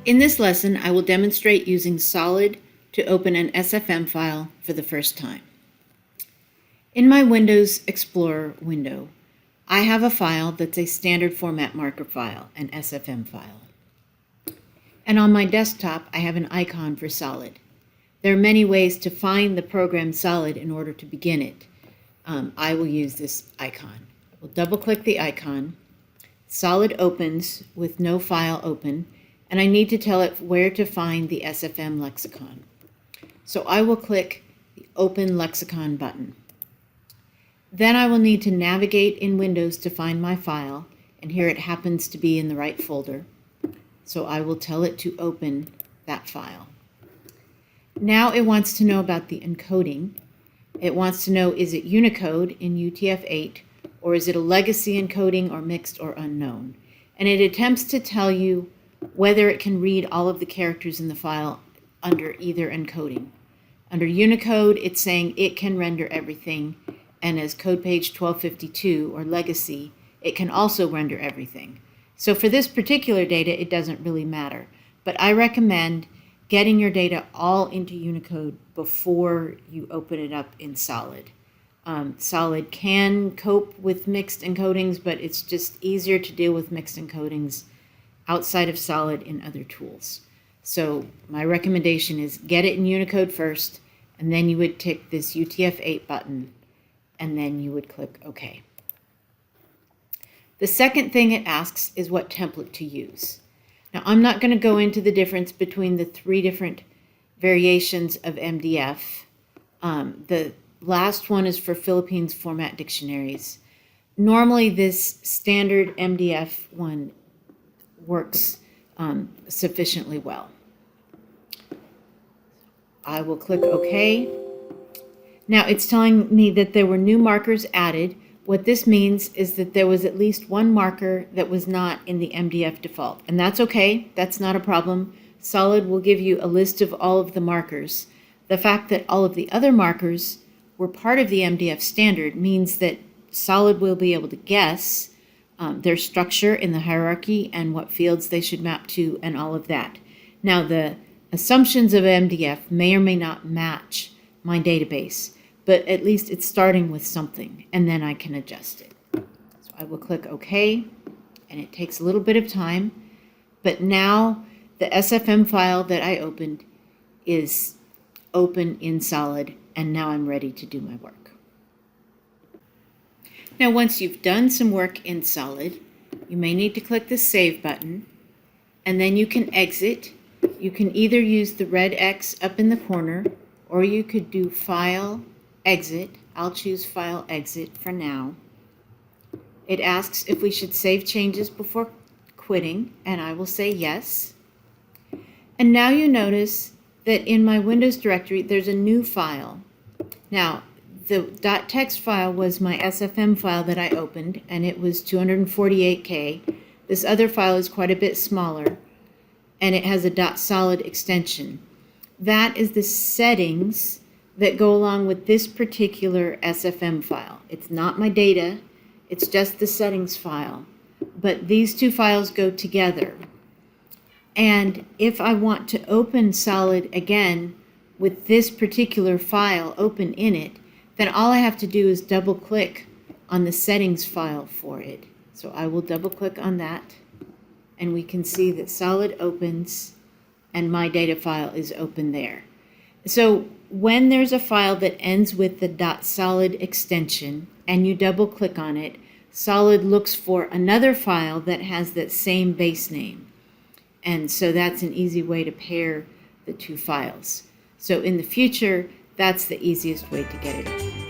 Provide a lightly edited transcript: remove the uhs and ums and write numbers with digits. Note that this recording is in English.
In this lesson, I will demonstrate using SOLID to open an SFM file for the first time. In my Windows Explorer window, I have a file that's a standard format marker file, an SFM file. And on my desktop, I have an icon for SOLID. There are many ways to find the program SOLID in order to begin it. I will use this icon. We'll double-click the icon. SOLID opens with no file open, and I need to tell it where to find the SFM lexicon. So I will click the Open Lexicon button. Then I will need to navigate in Windows to find my file, and here it happens to be in the right folder. So I will tell it to open that file. Now it wants to know about the encoding. It wants to know, is it Unicode in UTF-8, or is it a legacy encoding or mixed or unknown? And it attempts to tell you whether it can read all of the characters in the file under either encoding. Under Unicode, it's saying it can render everything, and as code page 1252 or legacy, it can also render everything. So for this particular data, it doesn't really matter, but I recommend getting your data all into Unicode before you open it up in SOLID. SOLID can cope with mixed encodings, but it's just easier to deal with mixed encodings outside of SOLID in other tools. So my recommendation is get it in Unicode first, and then you would tick this UTF-8 button, and then you would click OK. The second thing it asks is what template to use. Now, I'm not going to go into the difference between the three different variations of MDF. The last one is for Philippines format dictionaries. Normally, this standard MDF one works sufficiently well. I will click OK. Now it's telling me that there were new markers added. What this means is that there was at least one marker that was not in the MDF default, and that's okay. That's not a problem. SOLID will give you a list of all of the markers. The fact that all of the other markers were part of the MDF standard means that SOLID will be able to guess their structure in the hierarchy and what fields they should map to and all of that. Now, the assumptions of MDF may or may not match my database, but at least it's starting with something, and then I can adjust it. So I will click OK, and it takes a little bit of time, but now the SFM file that I opened is open in SOLID, and now I'm ready to do my work. Now, once you've done some work in SOLID, you may need to click the Save button, and then you can exit. You can either use the red X up in the corner, or you could do File, Exit. I'll choose File, Exit for now. It asks if we should save changes before quitting, and I will say yes. And now you notice that in my Windows directory, there's a new file. Now, the .text file was my SFM file that I opened, and it was 248K. This other file is quite a bit smaller, and it has a .solid extension. That is the settings that go along with this particular SFM file. It's not my data, it's just the settings file. But these two files go together. And if I want to open SOLID again with this particular file open in it, then all I have to do is double click on the settings file for it. So I will double click on that, and we can see that SOLID opens and my data file is open there. So when there's a file that ends with the .solid extension and you double click on it, SOLID looks for another file that has that same base name. And so that's an easy way to pair the two files. So in the future, that's the easiest way to get it.